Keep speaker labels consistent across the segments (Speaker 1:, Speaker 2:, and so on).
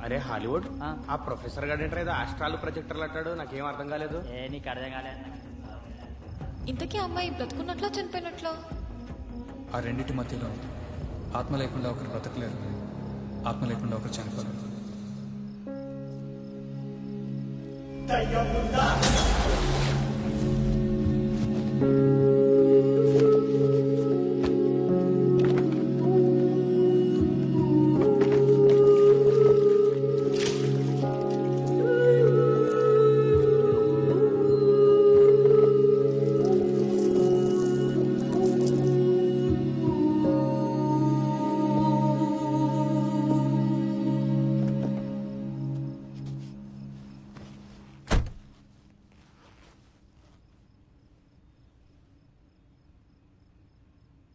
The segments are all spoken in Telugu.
Speaker 1: అరే హాలీవుడ్ ఆ ప్రొఫెసర్ గారు ఏంటారు ఏదో ఆస్ట్రాల్ ప్రొజెక్టర్లు అంటాడు, నాకేం అర్థం కాలేదు.
Speaker 2: నీకు అర్థం కాలేదు.
Speaker 3: ఇంతకీ అమ్మాయి బ్రతుకున్నట్లా చనిపోయినట్లా?
Speaker 4: ఆ రెండింటి మధ్యలో ఆత్మ లేకుండా ఒకరు బ్రతకలేరు, ఆత్మ లేకుండా ఒకరు చనిపోలేరు.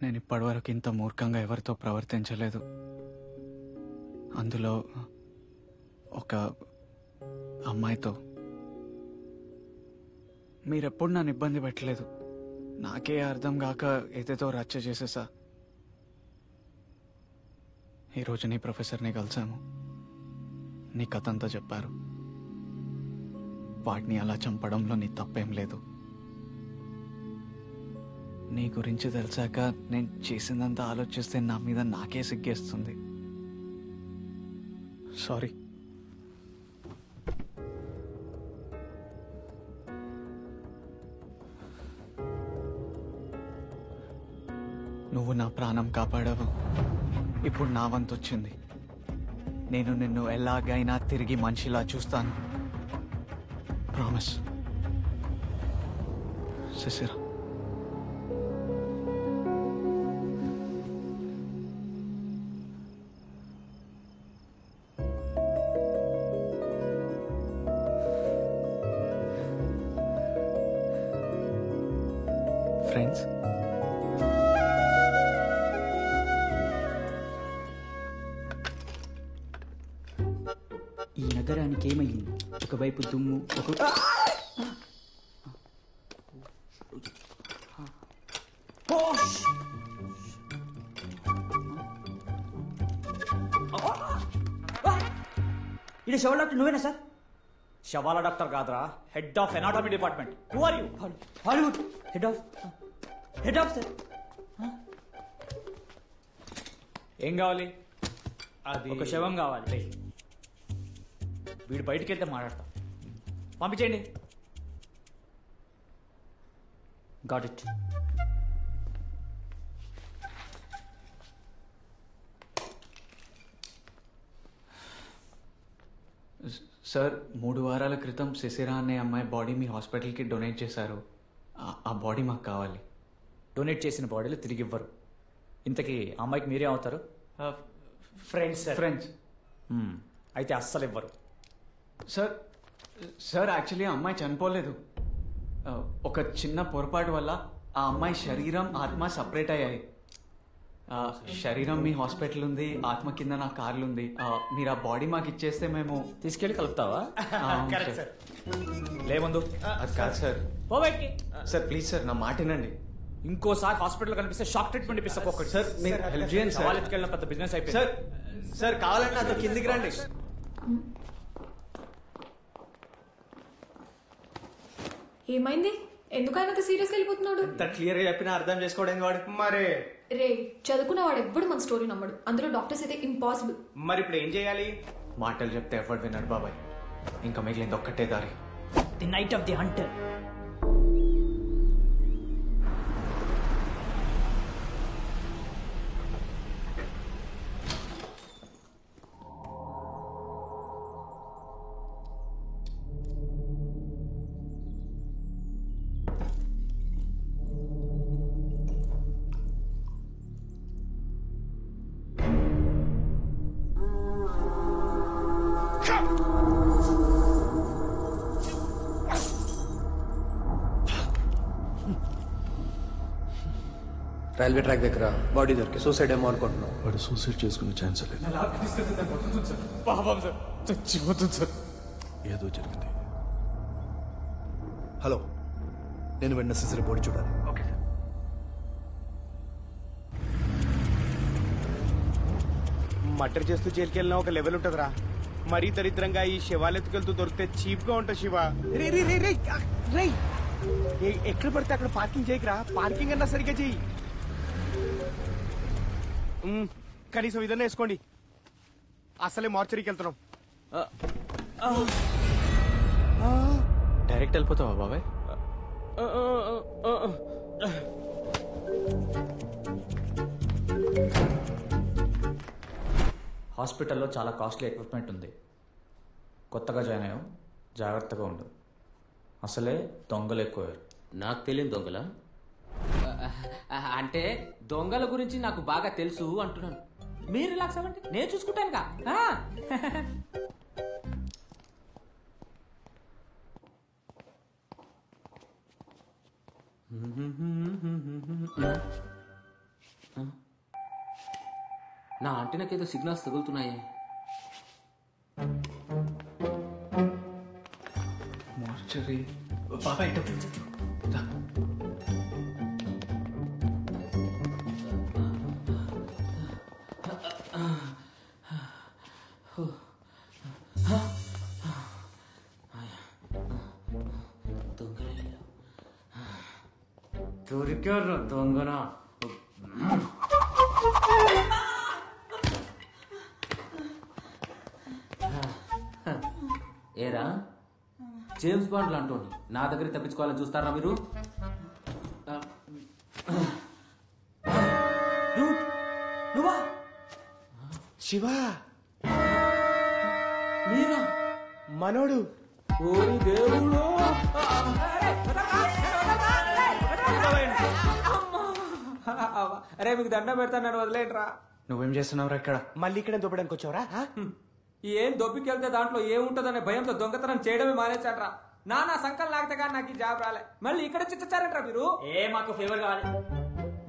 Speaker 4: నేను ఇప్పటివరకు ఇంత మూర్ఖంగా ఎవరితో ప్రవర్తించలేదు. అందులో ఒక అమ్మాయితో. మీరెప్పుడు నన్ను ఇబ్బంది పెట్టలేదు. నాకే అర్థం కాక ఏదేదో రచ్చ చేసేసా. ఈరోజు నీ ప్రొఫెసర్ని కలిసాము. నీ కథంతా చెప్పారు. వాటిని అలా చంపడంలో నీ తప్పేం లేదు. నీ గురించి తెలిసాక నేను చేసిందంతా ఆలోచిస్తే నా మీద నాకే సిగ్గేస్తుంది. సారీ. నువ్వు నా ప్రాణం కాపాడావు. ఇప్పుడు నా వంతు వచ్చింది. నేను నిన్ను ఎలాగైనా తిరిగి మనిషిలా చూస్తాను. ప్రామిస్. శిశిర. ఫ్రెండ్స్,
Speaker 2: ఈ నగరానికి ఏమయ్యింది? ఒకవైపు దుమ్ము, ఇది శవాల డాక్టర్ నువ్వేనా సార్?
Speaker 5: శవాల డాక్టర్ కాదురా, head of anatomy department. Who are you?
Speaker 2: Hollywood head of sir.
Speaker 5: ఏం కావాలి?
Speaker 1: అది
Speaker 5: ఒక శవం కావాలి. వీడు బయటికి వెళ్తే మాట్లాడతా. పంపించేయండి.
Speaker 2: Got it.
Speaker 4: సార్, 3 వారాల క్రితం శిశిర అనే అమ్మాయి బాడీ మీ హాస్పిటల్కి డొనేట్ చేశారు. ఆ బాడీ మాకు కావాలి.
Speaker 5: డొనేట్ చేసిన బాడీలు తిరిగి ఇవ్వరు. ఇంతకీ అమ్మాయికి మీరే అవుతారు?
Speaker 4: ఫ్రెండ్స్.
Speaker 5: అయితే అస్సలు ఇవ్వరు.
Speaker 4: సార్ యాక్చువల్లీ ఆ అమ్మాయి చనిపోలేదు. ఒక చిన్న పొరపాటు వల్ల ఆ అమ్మాయి శరీరం ఆత్మ సపరేట్ అయ్యాయి. శరీరం మీ హాస్పిటల్ ఉంది, ఆత్మ కింద నా కార్లు ఉంది. మీరు ఆ బాడీ మాకు ఇచ్చేస్తే మేము
Speaker 5: తీసుకెళ్ళి కలుపుతావా? లేముందు
Speaker 4: అది కాదు సార్. సార్ ప్లీజ్ సార్, నా మాట వినండి.
Speaker 5: ఇంకోసారి హాస్పిటల్ కనిపిస్తే షాక్ ట్రీట్మెంట్ ఇప్పిస్తా.
Speaker 4: సార్ మీరు హెల్ప్ చేయండి సార్.
Speaker 5: కాలేజ్కి వెళ్ళిన పెద్ద బిజినెస్ అయిపోయింది.
Speaker 4: సార్ సార్ కావాలంటే అతను కిందికి రండి.
Speaker 3: ఏమైంది? ఎందుకు ఆయన సీరియస్ వెళ్ళిపోతున్నాడు?
Speaker 1: క్లియర్ గా చెప్పినా అర్థం చేసుకోవడం వాడు. మరి
Speaker 3: రే, చదువుకున్నవాడు ఎప్పుడు మన స్టోరీ నమ్మడు. అందులో డాక్టర్స్ అయితే ఇంపాసిబుల్.
Speaker 1: మరి ఇప్పుడు ఏం చేయాలి?
Speaker 4: మాటలు చెప్తే ఎవరు వినరు బాబాయ్. ఇంకా మిగిలింది ఒక్కటే దారి.
Speaker 2: The knight of the Hunter.
Speaker 6: Railway track దగ్గర బాడీ దొరికి సూసైడ్ ఏమో అనుకుంటున్నాం.
Speaker 7: వాడు సూసైడ్ చేసుకునే ఛాన్స్ లేదు. ఏదో జరిగింది.
Speaker 6: హలో, నేను వెంటనే సిసిరి బాడీ చూడాలి.
Speaker 4: Okay sir.
Speaker 1: మర్డర్ చేస్తూ జైలుకి వెళ్ళినా ఒక లెవెల్ ఉంటుందిరా. మరీ దరిద్రంగా ఈ శివాలు ఎత్తుకెళ్తూ దొరికితే చీప్ గా ఉంటా శివ. రే రే రే రే రే ఎక్కడ పడితే అక్కడ పార్కింగ్ చేయకురా. పార్కింగ్ అన్నా సరిగ్గా చెయ్యి. కనీసం ఇదన్నా వేసుకోండి. అసలే మార్చరీకి వెళ్తున్నాం.
Speaker 4: డైరెక్ట్ వెళ్ళిపోతావా బాబాయ్?
Speaker 5: హాస్పిటల్లో చాలా కాస్ట్లీ ఎక్విప్మెంట్ ఉంది. కొత్తగా జాయిన్ అయ్యాం, జాగ్రత్తగా ఉండు. అసలే దొంగలు ఎక్కువయ్యారు.
Speaker 8: నాకు తెలియని దొంగల అంటే దొంగల గురించి నాకు బాగా తెలుసు అంటున్నాను. మీరు రిలాక్స్ అవ్వండి, నేను చూసుకుంటానుగా. నా ఆంటీనాకేదో సిగ్నల్స్ తగులుతున్నాయే.
Speaker 4: మార్చరీ బాబాయ్
Speaker 8: దొరికారు దొంగన. ఏరా జేమ్స్ బాండ్ లాంటోని నా దగ్గర తప్పించుకోవాలని చూస్తారా మీరు?
Speaker 2: నువ్వా?
Speaker 1: శివ
Speaker 8: మీరా?
Speaker 1: మనోడు.
Speaker 8: ఓరి దేవుడు! అరే మీకు దండం పెడతాను, నన్ను వదిలేంట్రా.
Speaker 4: నువ్వేం చేస్తున్నావురా ఇక్కడ?
Speaker 1: మళ్ళీ ఇక్కడ దొబ్బడానికి వచ్చావురా?
Speaker 8: ఏం దొబ్బికెళ్తే దాంట్లో ఏముంటదనే భయంతో దొంగతనం చేయడమే మానేశాడ్రా. నా సంకల్ లాగితే కానీ నాకు ఈ జాబ్ రాలే. మళ్ళీ ఇక్కడ చిచ్చారంట్రా మీరు.
Speaker 2: మాకు ఫేవర్ కావాలి.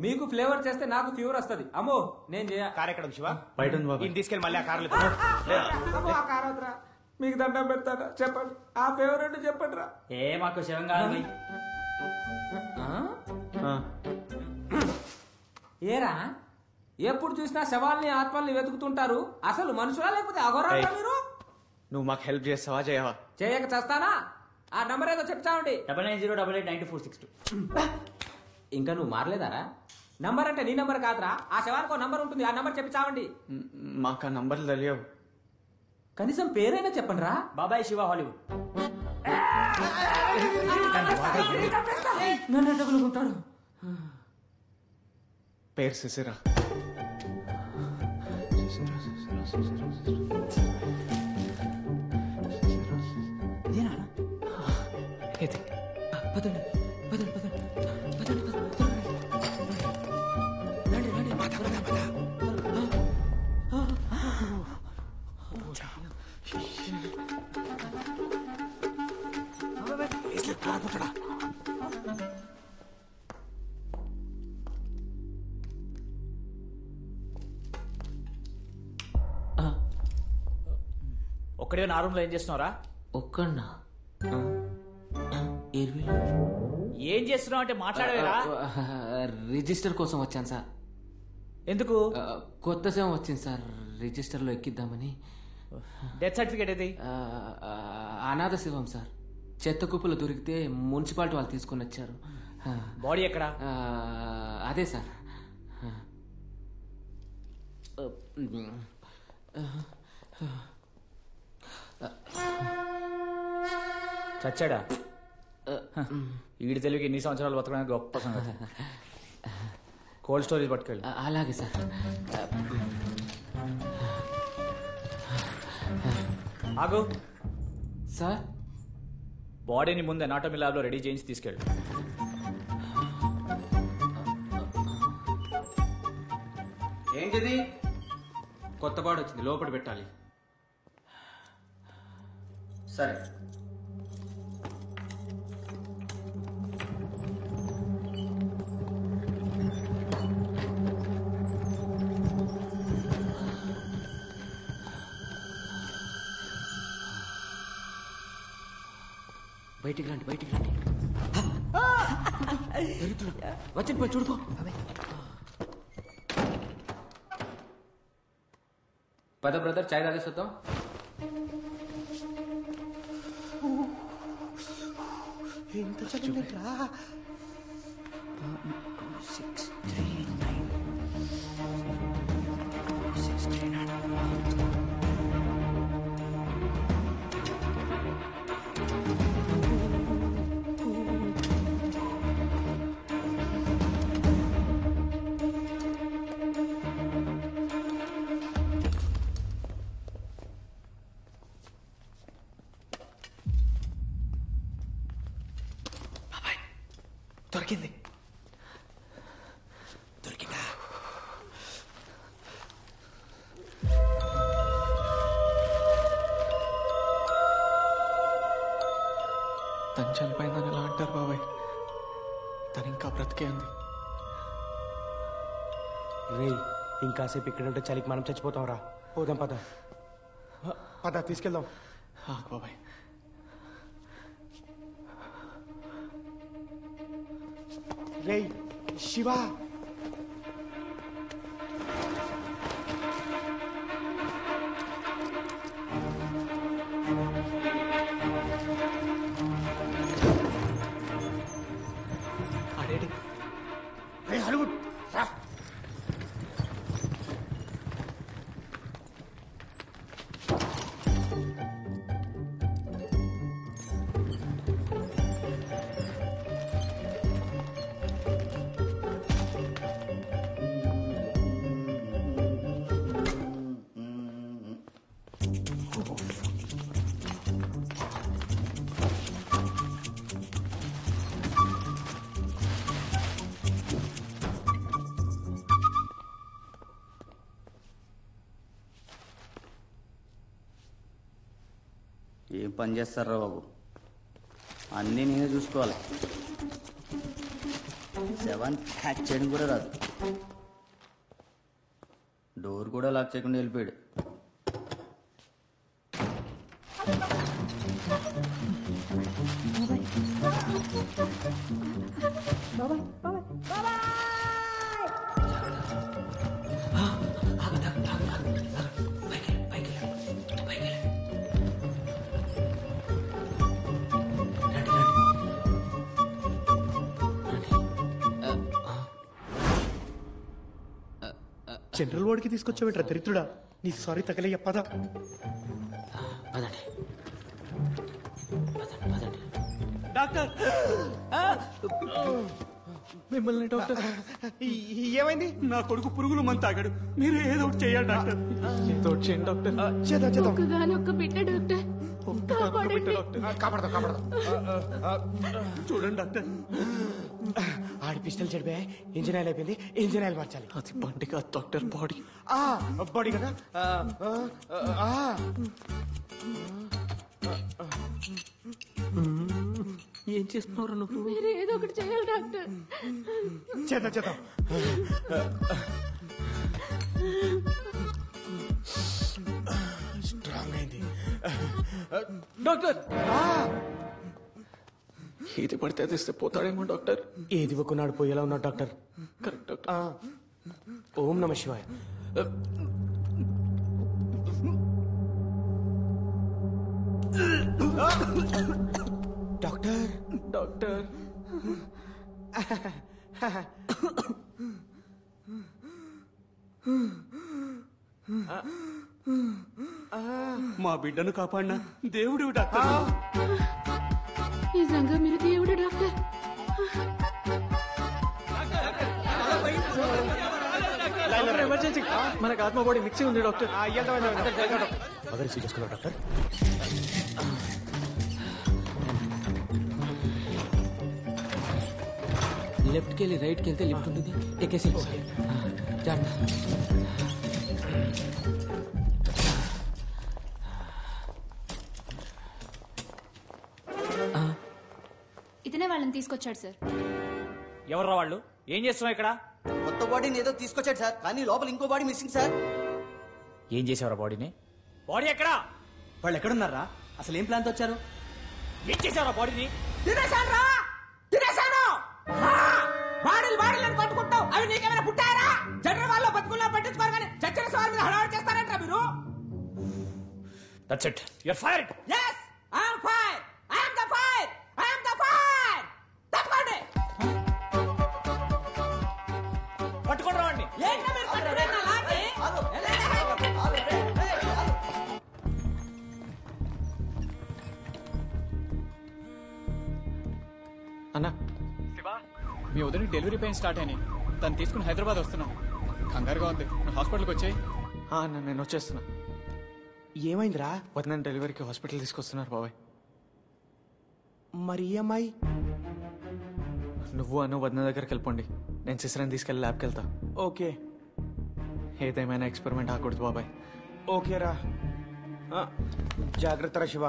Speaker 8: మీకు ఫ్లేవర్ చేస్తే నాకు ఫీవర్ వస్తుంది. అమ్మో నేను చేయ.
Speaker 1: కార్ ఎక్కడ శివ?
Speaker 4: బయట ఉంది బాబాయ్.
Speaker 1: ఇంటికి తీసుకెళ్ళి మళ్ళీ ఆ కార్లు
Speaker 8: కారవద్దురా, మీకు దండం పెడతారా చెప్పండి. ఆ ఫేవర్ అంటే చెప్పండి రా.
Speaker 2: మాకు శివం కావాలి.
Speaker 8: ఏరా ఎప్పుడు చూసినా శవాల్ని ఆత్మల్ని వెతుకుతుంటారు. అసలు మనుషులా లేకపోతే అఘోరాలా మీరు?
Speaker 4: నువ్వు మాకు హెల్ప్ చేస్తావా చేయవా?
Speaker 8: చేయక చేస్తానా? ఆ నంబర్ ఏదో చెప్తామండి.
Speaker 2: 9908899262.
Speaker 8: ఇంకా నువ్వు మారలేదారా? నంబర్ అంటే నీ నంబర్ కాదురా, ఆ శవానికి ఒక నంబర్ ఉంటుంది. ఆ నంబర్ చెప్పి చావండి.
Speaker 4: మాకు ఆ నంబర్లు తెలియవు.
Speaker 8: కనీసం పేరైనా చెప్పండి రా.
Speaker 2: బాబాయ్ శివ హాలీవుడ్.
Speaker 8: నన్ను తగులుకుంటాడు.
Speaker 4: పేరు సిసిరా. ఇది
Speaker 8: పదండి పదండి పదండి పదండి పదండి. రండి రండి.
Speaker 5: ఒక్కడే నా రూమ్ లో ఏం చేస్తున్నారా?
Speaker 8: ఒక్కన్నా
Speaker 5: ఏం చేస్తున్నావు అంటే మాట్లాడవేరా?
Speaker 8: రిజిస్టర్ కోసం వచ్చాను సార్.
Speaker 5: ఎందుకు?
Speaker 8: కొత్త సేవ వచ్చింది సార్, రిజిస్టర్ లో ఎక్కిద్దామని.
Speaker 5: డెత్ సర్టిఫికేట్ ఏది?
Speaker 8: అనాథ శివం సార్. చెత్త కుప్పలు దొరికితే మున్సిపాలిటీ వాళ్ళు తీసుకొని వచ్చారు.
Speaker 5: బాడీ ఎక్కడ?
Speaker 8: అదే సార్.
Speaker 5: చచ్చాడా? ఈడి తెలుగుకి ఎన్ని సంవత్సరాలు బతకడానికి గొప్ప సంగతి. కోల్డ్ స్టోరేజ్ పట్టుకెళ్ళి.
Speaker 8: అలాగే సార్.
Speaker 5: ఆగు
Speaker 8: సార్.
Speaker 5: బాడీని ముందు అనాటమీ ల్యాబ్లో రెడీ చేయించి తీసుకెళ్ళు.
Speaker 8: ఏంటిది? కొత్త బాడీ వచ్చింది, లోపల పెట్టాలి.
Speaker 5: సరే.
Speaker 8: బయటికి రండి, బయటికి రండి. వచ్చి పోయి చూడుకో. పద బ్రదర్, చాయ్ తాగేసి వద్దాం.
Speaker 1: ఎంత చదివినట్రా?
Speaker 4: 639. దొరికింది.
Speaker 1: దొరికిందా?
Speaker 4: తను చనిపోయిందని ఎలా అంటారు బాబాయ్? తను ఇంకా బ్రతికే ఉంది.
Speaker 1: రే ఇంకాసేపు ఇక్కడ ఉంటే చలికి మనం చచ్చిపోతాం రా. పోదాం పద. పద తీసుకెళ్దాం.
Speaker 4: బాబాయ్
Speaker 1: రే శివ,
Speaker 4: అడేడి
Speaker 1: రే హాలీవుడ్ రా.
Speaker 9: ఏం పని చేస్తారా బాబు, అన్నీ నేనే చూసుకోవాలి. 7 హ్యాక్ చేయడం కూడా రాదు. డోర్ కూడా లాక్ చేయకుండా వెళ్ళిపోయాడు.
Speaker 1: జనరల్ వార్డ్కి తీసుకొచ్చావేట్రా దరిద్రుడా. నీ సారీ తగలయ్య పద.
Speaker 4: డాక్టర్, మిమ్మల్ని డాక్టర్.
Speaker 1: ఏమైంది?
Speaker 4: నా కొడుకు పురుగులు మందు తాగాడు. మీరు ఏదో ఒకటి చేయాలి డాక్టర్. ఏదో ఒకటి చేయండి డాక్టర్.
Speaker 1: చేద్దాం చేద్దాం.
Speaker 3: ఒక్కగానొక్క బిడ్డ డాక్టర్.
Speaker 1: కాపాడదాం కాపాడదాం.
Speaker 4: చూడండి డాక్టర్,
Speaker 1: ఆడి పిస్టల్ చెడిపోయా, ఇంజిన్ ఆయిల్ అయిపోయింది, ఇంజిన్ ఆయిల్ మార్చాలి.
Speaker 4: అది బండి కాదు డాక్టర్, బాడీ.
Speaker 1: బాడీ కదా.
Speaker 4: ఏం చేస్తున్నారు నువ్వు?
Speaker 3: మీరు ఏదో ఒకటి చేయాలి డాక్టర్.
Speaker 1: చేద్దాం చేద్దాం. స్ట్రాంగ్ అయింది
Speaker 4: డాక్టర్. ఏది పడితే అది ఇస్తే పోతాడేమో డాక్టర్.
Speaker 1: ఏది ఒక్కనాడు పోయేలా ఉన్నాడు డాక్టర్.
Speaker 4: Correct doctor.
Speaker 1: ఓం నమ శివాయ. డాక్టర్
Speaker 4: డాక్టర్, మా బిడ్డను కాపాడినా దేవుడు డాక్టర్.
Speaker 3: నిజంగా మీరు దేవుడు డాక్టర్.
Speaker 4: ఎమర్జెన్సీ, మనకు ఆత్మ బాడీ మిక్సీ ఉంది డాక్టర్.
Speaker 1: అదే రిసీవ్ చేసుకున్నావు డాక్టర్.
Speaker 8: లెఫ్ట్కి వెళ్ళి రైట్కి వెళ్తే లిఫ్ట్ ఉంటుంది, ఎక్కేసి జాగ్రత్త.
Speaker 3: ఇతనే వాళ్ళని తీసుకొచ్చాడు సార్.
Speaker 2: ఎవర్రా వాళ్ళు? ఏం చేస్తున్నావు ఇక్కడ?
Speaker 9: కొత్త బాడీని ఏదో తీసుకొచ్చాడు సార్, కానీ లోపల ఇంకో బాడీ మిస్సింగ్ సార్.
Speaker 5: ఏం చేసేవారా బాడీని?
Speaker 2: బాడీ ఎక్కడా?
Speaker 8: వాళ్ళు ఎక్కడున్నారా? అసలు ఏం ప్లాన్తో వచ్చారు?
Speaker 2: ఏం చేసావురా బాడీని?
Speaker 8: తినేశాను బాడీలు బాడీలను కొట్టుకుంటావు. అవి నీకేమైనా పుట్టారా? జనరల్ వాళ్ళు బతుకుల్లో పట్టించుకోరు కానీ చచ్చిన సవాల్ మీద హడావడి చేస్తారంటారా మీరు?
Speaker 2: That's it your fired.
Speaker 8: yes I am fire. I am the fire. I am the fire. తప్పండి.
Speaker 2: పట్టుకొని రావండి.
Speaker 8: ఏంటో మీరు పట్టుకునే నా లాగి.
Speaker 4: అన్నా మీ వదిన డెలివరీ పెయిన్ స్టార్ట్ అయినాయి. తను తీసుకుని హైదరాబాద్ వస్తున్నాం. కంగారుగా ఉంది. నువ్వు హాస్పిటల్కి వచ్చాయి. అన్న నేను వచ్చేస్తున్నా.
Speaker 1: ఏమైందిరా?
Speaker 4: వదిన డెలివరీకి హాస్పిటల్ తీసుకొస్తున్నారు బాబాయ్.
Speaker 1: మరి EMI?
Speaker 4: నువ్వు అను వదిన దగ్గరికి వెళ్ళిపోండి. నేను సిస్టర్ని తీసుకెళ్ళి ల్యాబ్కి వెళ్తా.
Speaker 1: ఓకే
Speaker 4: ఏదేమైనా ఎక్స్పెరిమెంట్ ఆకూడదు బాబాయ్.
Speaker 1: ఓకేరా. జాగ్రత్త రా శివ.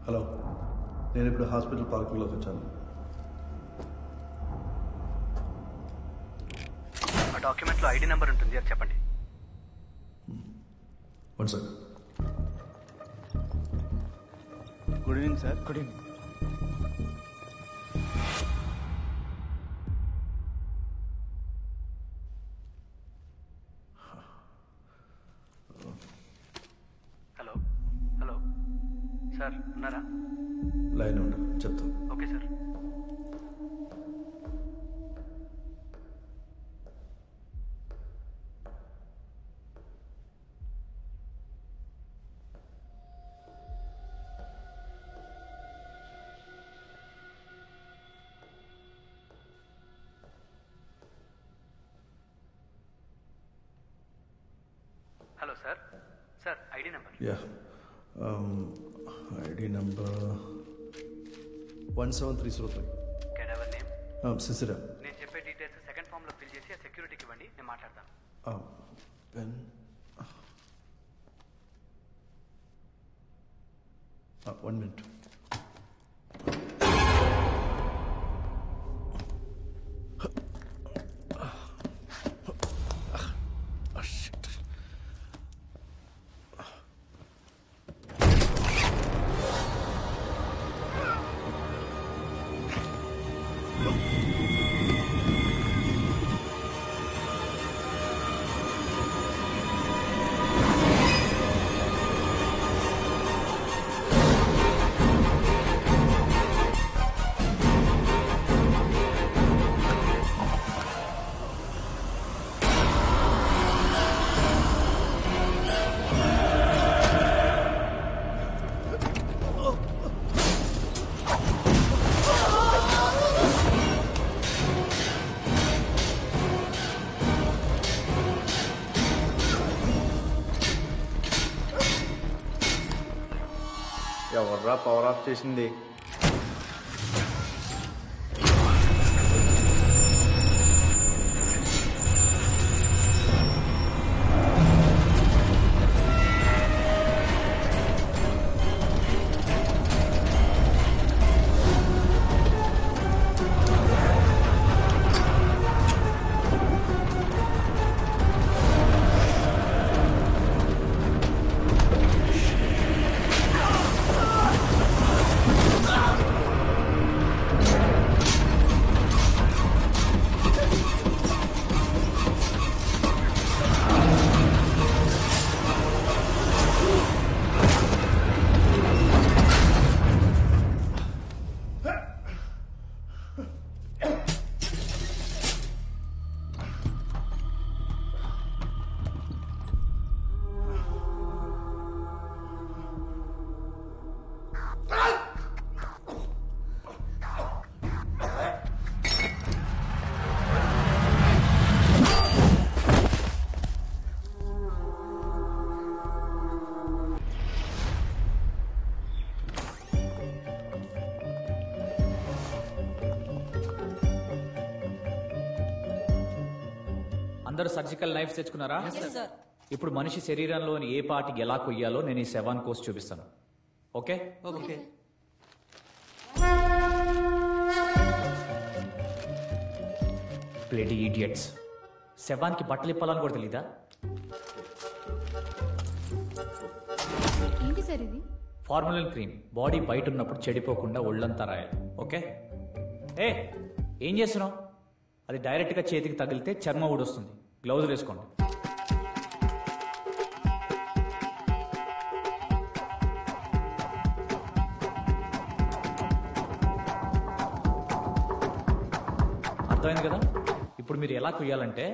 Speaker 7: హలో, నేను ఇప్పుడు హాస్పిటల్ పార్కింగ్లోకి వచ్చాను.
Speaker 9: ఆ డాక్యుమెంట్లో ID నెంబర్ ఉంటుంది, అది చెప్పండి.
Speaker 7: One second.
Speaker 1: Good evening sir.
Speaker 4: Good evening.
Speaker 9: Hello hello sir, ఉన్నారా?
Speaker 7: లైన్ ఉంటా, చెప్తాను.
Speaker 9: Okay sir. Hello sir. Sir ID number.
Speaker 7: Yeah, ID number 17303.
Speaker 9: Cadaver name.
Speaker 7: Sisira.
Speaker 9: నేను చెప్పే డీటెయిల్స్ సెకండ్ ఫామ్లో ఫిల్ చేసి ఆ సెక్యూరిటీకి ఇవ్వండి, నేను మాట్లాడతాను.
Speaker 7: పెన్. 1 minute.
Speaker 1: ఎవర్రా పవర్ ఆఫ్ చేసింది?
Speaker 2: అందరూ సర్జికల్ నైఫ్స్ తెచ్చుకున్నారా? ఇప్పుడు మనిషి శరీరంలోని ఏ పార్టీకి ఎలా కొయ్యాలో నేను ఈ సెవాన్ కోర్స్ చూపిస్తాను. ఓకే?
Speaker 8: ఓకే.
Speaker 2: Bloody idiots. శవానికి బట్టలు ఇప్పాలని కూడా తెలీదా?
Speaker 3: ఏంటి సార్ ఇది?
Speaker 2: Formalin cream. బాడీ బయట ఉన్నప్పుడు చెడిపోకుండా ఒళ్ళంతా రాయాలి. ఓకే? ఏం చేస్తున్నావు? అది డైరెక్ట్గా చేతికి తగిలితే చర్మం ఊడొస్తుంది. గ్లౌజులు వేసుకోండి. అర్థమైంది కదా? ఇప్పుడు మీరు ఎలా కుయ్యాలంటే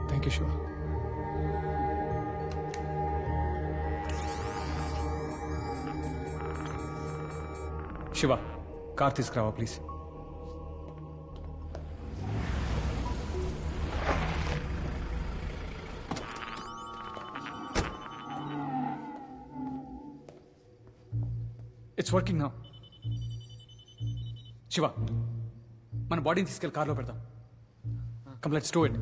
Speaker 10: thank you Shiva. Shiva, car తీసుకురావా please. It's working now. Shiva, మన బాడీని తీసుకెళ్ళి కార్లో పెడదాం. Come let's do it.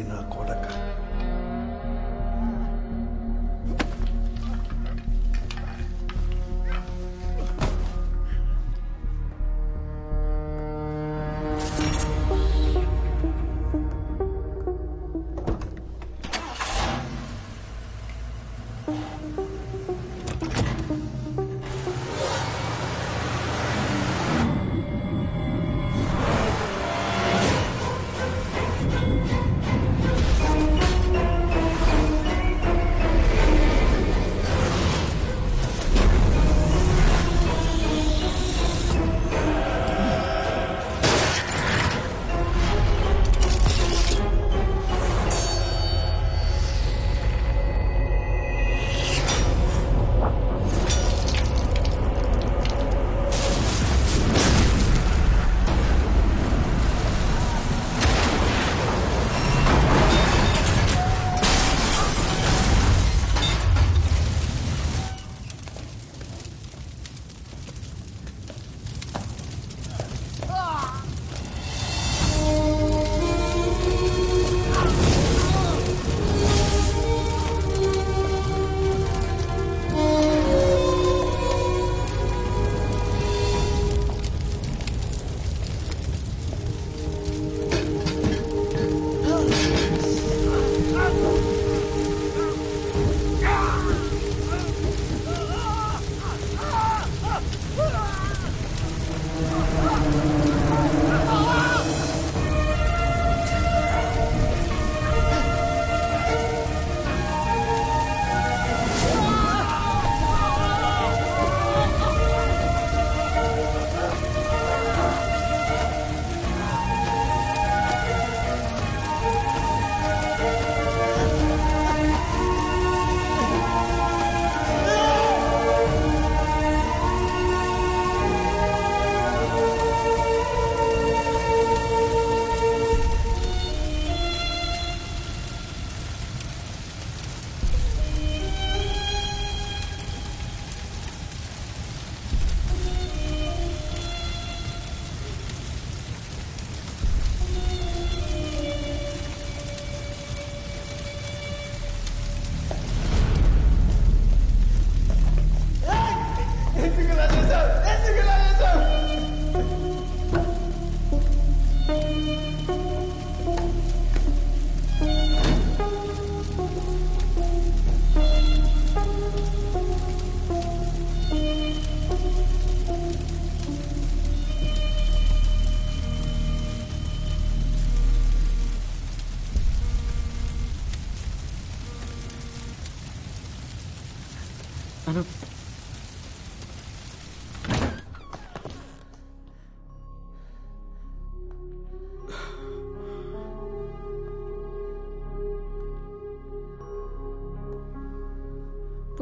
Speaker 7: నా కొడక.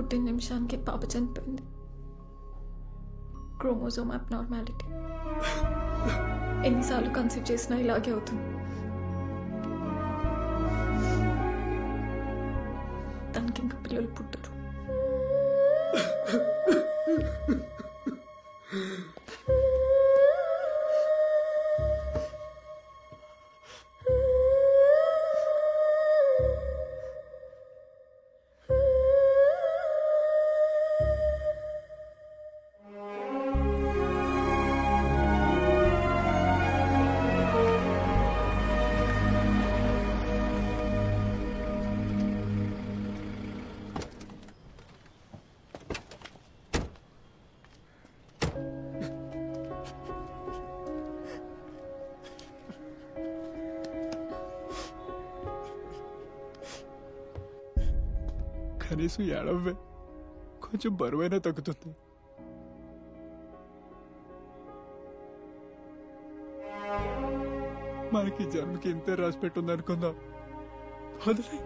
Speaker 3: పుట్టిన నిమిషానికి పాప చనిపోయింది. Chromosome abnormality. ఎన్నిసార్లు కన్సీవ్ చేసినా ఇలాగే అవుతుంది. తనకి ఇంకా పిల్లలు పుట్టరు.
Speaker 1: కనీసం ఏడవే, కొంచెం బరువైనా తగ్గుతుంది. మనకి జన్మకి ఇంతే రాసి పెట్టుంది అనుకుందాం. వదిలే,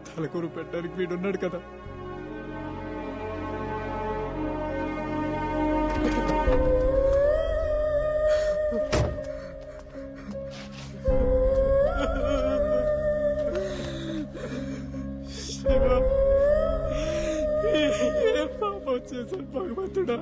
Speaker 1: తలకూరు పెట్టడానికి వీడున్నాడు కదా. చేశాను భగవంతుడా.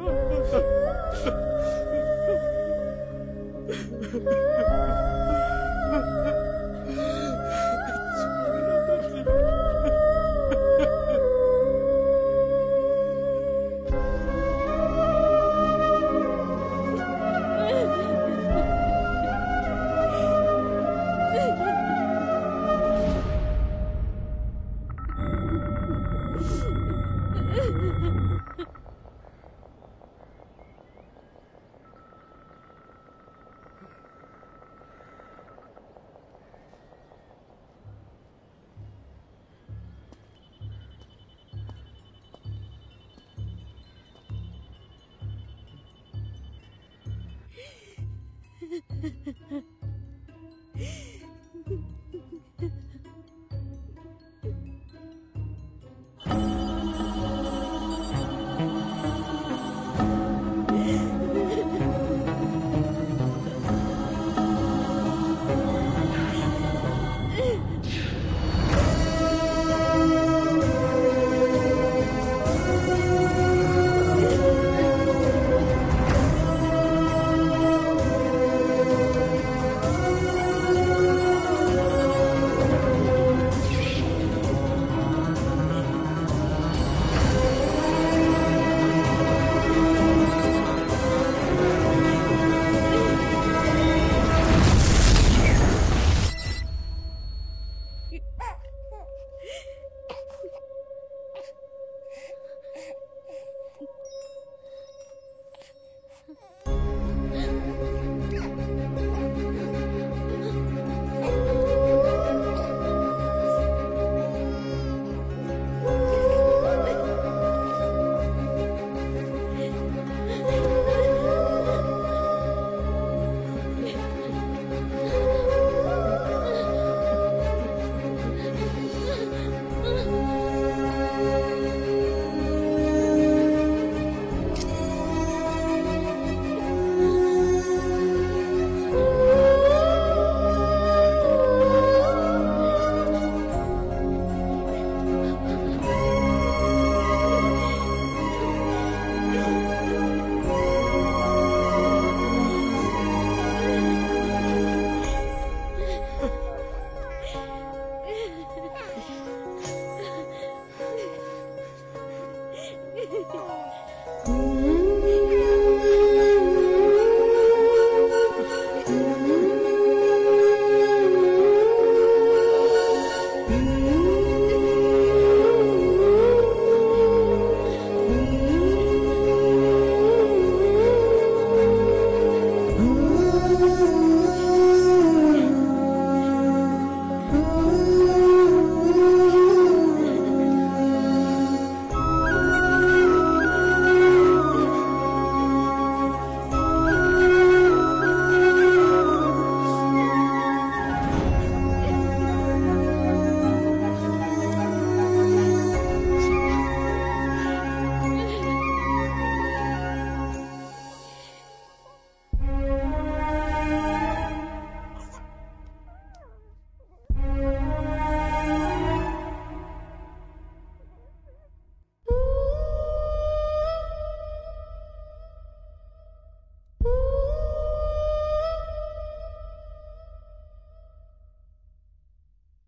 Speaker 11: Ooh.